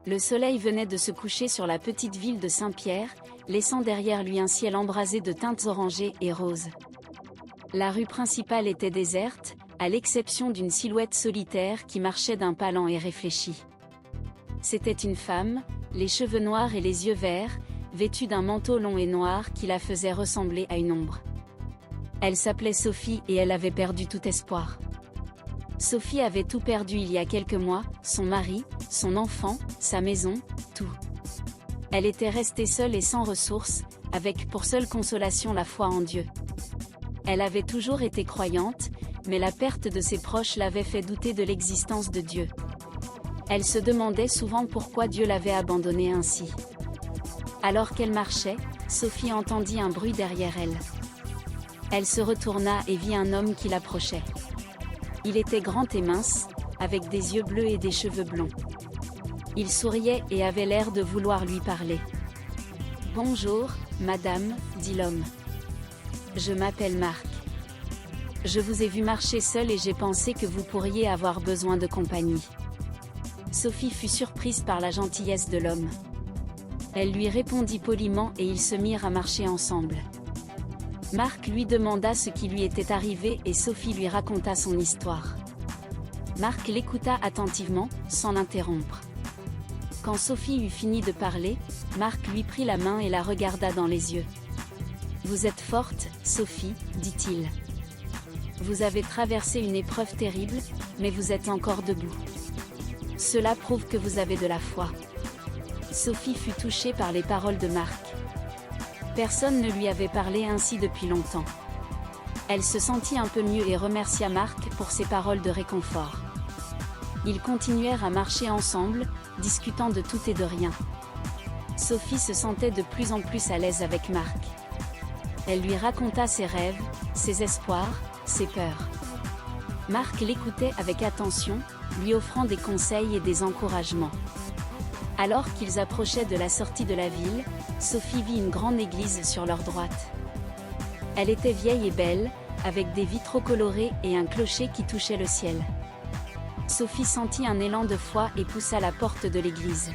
Le soleil venait de se coucher sur la petite ville de Saint-Pierre, laissant derrière lui un ciel embrasé de teintes orangées et roses. La rue principale était déserte, à l'exception d'une silhouette solitaire qui marchait d'un pas lent et réfléchi. C'était une femme, les cheveux noirs et les yeux verts, vêtue d'un manteau long et noir qui la faisait ressembler à une ombre. Elle s'appelait Sophie et elle avait perdu tout espoir. Sophie avait tout perdu il y a quelques mois, son mari, son enfant, sa maison, tout. Elle était restée seule et sans ressources, avec pour seule consolation la foi en Dieu. Elle avait toujours été croyante, mais la perte de ses proches l'avait fait douter de l'existence de Dieu. Elle se demandait souvent pourquoi Dieu l'avait abandonnée ainsi. Alors qu'elle marchait, Sophie entendit un bruit derrière elle. Elle se retourna et vit un homme qui l'approchait. Il était grand et mince, avec des yeux bleus et des cheveux blonds. Il souriait et avait l'air de vouloir lui parler. « Bonjour, madame, dit l'homme. Je m'appelle Marc. Je vous ai vu marcher seul et j'ai pensé que vous pourriez avoir besoin de compagnie. » Sophie fut surprise par la gentillesse de l'homme. Elle lui répondit poliment et ils se mirent à marcher ensemble. Marc lui demanda ce qui lui était arrivé et Sophie lui raconta son histoire. Marc l'écouta attentivement, sans l'interrompre. Quand Sophie eut fini de parler, Marc lui prit la main et la regarda dans les yeux. « Vous êtes forte, Sophie, dit-il. Vous avez traversé une épreuve terrible, mais vous êtes encore debout. Cela prouve que vous avez de la foi. » Sophie fut touchée par les paroles de Marc. Personne ne lui avait parlé ainsi depuis longtemps. Elle se sentit un peu mieux et remercia Marc pour ses paroles de réconfort. Ils continuèrent à marcher ensemble, discutant de tout et de rien. Sophie se sentait de plus en plus à l'aise avec Marc. Elle lui raconta ses rêves, ses espoirs, ses peurs. Marc l'écoutait avec attention, lui offrant des conseils et des encouragements. Alors qu'ils approchaient de la sortie de la ville, Sophie vit une grande église sur leur droite. Elle était vieille et belle, avec des vitraux colorés et un clocher qui touchait le ciel. Sophie sentit un élan de foi et poussa la porte de l'église.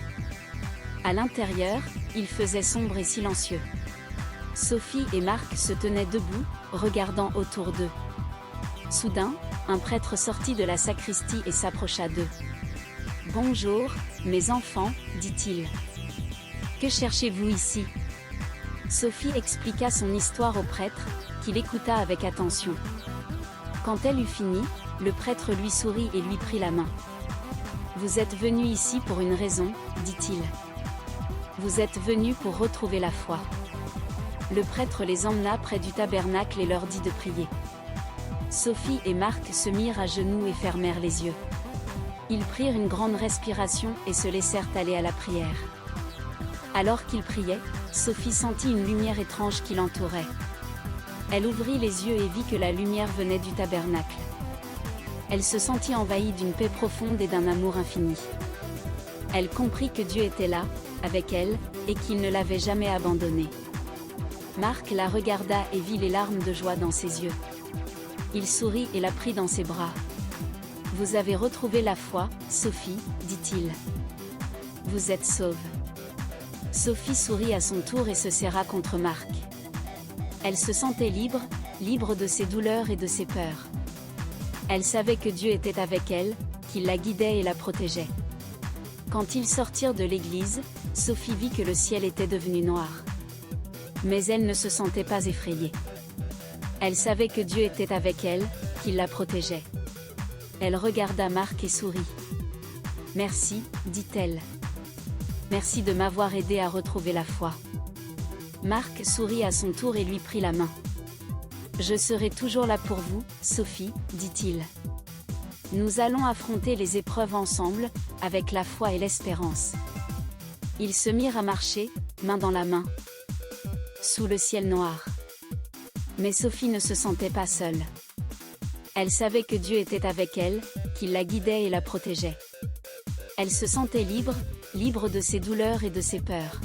À l'intérieur, il faisait sombre et silencieux. Sophie et Marc se tenaient debout, regardant autour d'eux. Soudain, un prêtre sortit de la sacristie et s'approcha d'eux. « Bonjour, mes enfants, dit-il. Que cherchez-vous ici ?» Sophie expliqua son histoire au prêtre, qui l'écouta avec attention. Quand elle eut fini, le prêtre lui sourit et lui prit la main. « Vous êtes venus ici pour une raison, dit-il. Vous êtes venus pour retrouver la foi. » Le prêtre les emmena près du tabernacle et leur dit de prier. Sophie et Marc se mirent à genoux et fermèrent les yeux. Ils prirent une grande respiration et se laissèrent aller à la prière. Alors qu'ils priaient, Sophie sentit une lumière étrange qui l'entourait. Elle ouvrit les yeux et vit que la lumière venait du tabernacle. Elle se sentit envahie d'une paix profonde et d'un amour infini. Elle comprit que Dieu était là, avec elle, et qu'il ne l'avait jamais abandonnée. Marc la regarda et vit les larmes de joie dans ses yeux. Il sourit et la prit dans ses bras. « Vous avez retrouvé la foi, Sophie, dit-il. Vous êtes sauve. » Sophie sourit à son tour et se serra contre Marc. Elle se sentait libre, libre de ses douleurs et de ses peurs. Elle savait que Dieu était avec elle, qu'il la guidait et la protégeait. Quand ils sortirent de l'église, Sophie vit que le ciel était devenu noir. Mais elle ne se sentait pas effrayée. Elle savait que Dieu était avec elle, qu'il la protégeait. Elle regarda Marc et sourit. « Merci, dit-elle. Merci de m'avoir aidé à retrouver la foi. » Marc sourit à son tour et lui prit la main. « Je serai toujours là pour vous, Sophie, dit-il. Nous allons affronter les épreuves ensemble, avec la foi et l'espérance. » Ils se mirent à marcher, main dans la main, sous le ciel noir. Mais Sophie ne se sentait pas seule. Elle savait que Dieu était avec elle, qu'il la guidait et la protégeait. Elle se sentait libre, libre de ses douleurs et de ses peurs.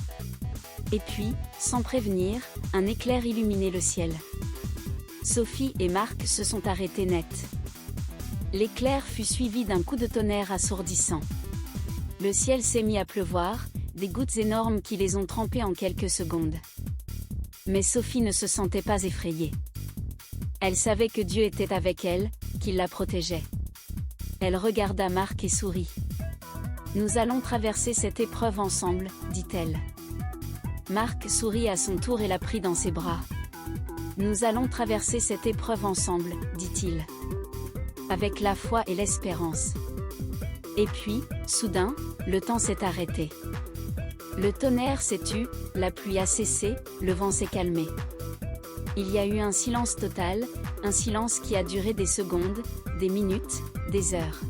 Et puis, sans prévenir, un éclair illuminait le ciel. Sophie et Marc se sont arrêtés net. L'éclair fut suivi d'un coup de tonnerre assourdissant. Le ciel s'est mis à pleuvoir, des gouttes énormes qui les ont trempés en quelques secondes. Mais Sophie ne se sentait pas effrayée. Elle savait que Dieu était avec elle, qu'il la protégeait. Elle regarda Marc et sourit. « Nous allons traverser cette épreuve ensemble, dit-elle. Marc sourit à son tour et la prit dans ses bras. « Nous allons traverser cette épreuve ensemble, dit-il. Avec la foi et l'espérance. » Et puis, soudain, le temps s'est arrêté. Le tonnerre s'est tu, la pluie a cessé, le vent s'est calmé. Il y a eu un silence total, un silence qui a duré des secondes, des minutes, des heures.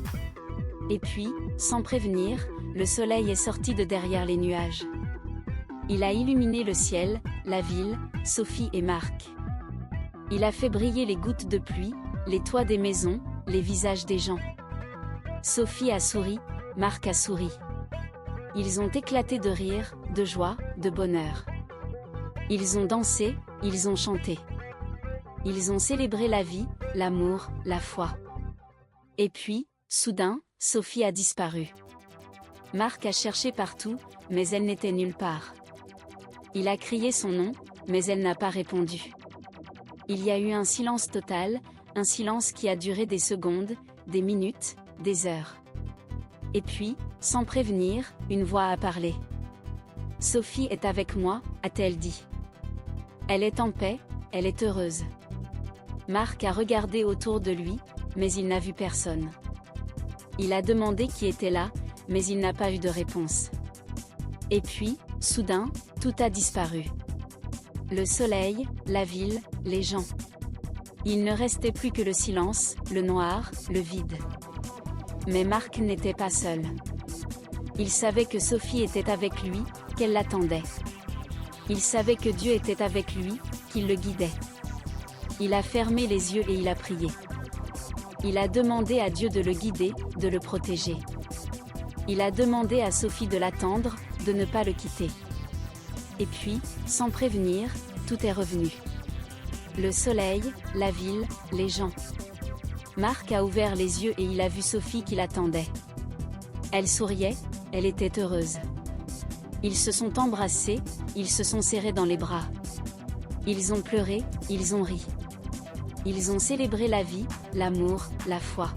Et puis, sans prévenir, le soleil est sorti de derrière les nuages. Il a illuminé le ciel, la ville, Sophie et Marc. Il a fait briller les gouttes de pluie, les toits des maisons, les visages des gens. Sophie a souri, Marc a souri. Ils ont éclaté de rire, de joie, de bonheur. Ils ont dansé, ils ont chanté. Ils ont célébré la vie, l'amour, la foi. Et puis, soudain, Sophie a disparu. Marc a cherché partout, mais elle n'était nulle part. Il a crié son nom, mais elle n'a pas répondu. Il y a eu un silence total, un silence qui a duré des secondes, des minutes, des heures. Et puis, sans prévenir, une voix a parlé. « Sophie est avec moi », a-t-elle dit. Elle est en paix, elle est heureuse. Marc a regardé autour de lui, mais il n'a vu personne. Il a demandé qui était là, mais il n'a pas eu de réponse. Et puis, soudain, tout a disparu. Le soleil, la ville, les gens. Il ne restait plus que le silence, le noir, le vide. Mais Marc n'était pas seul. Il savait que Sophie était avec lui, qu'elle l'attendait. Il savait que Dieu était avec lui, qu'il le guidait. Il a fermé les yeux et il a prié. Il a demandé à Dieu de le guider, de le protéger. Il a demandé à Sophie de l'attendre, de ne pas le quitter. Et puis, sans prévenir, tout est revenu. Le soleil, la ville, les gens. Marc a ouvert les yeux et il a vu Sophie qui l'attendait. Elle souriait, elle était heureuse. Ils se sont embrassés, ils se sont serrés dans les bras. Ils ont pleuré, ils ont ri. Ils ont célébré la vie, l'amour, la foi.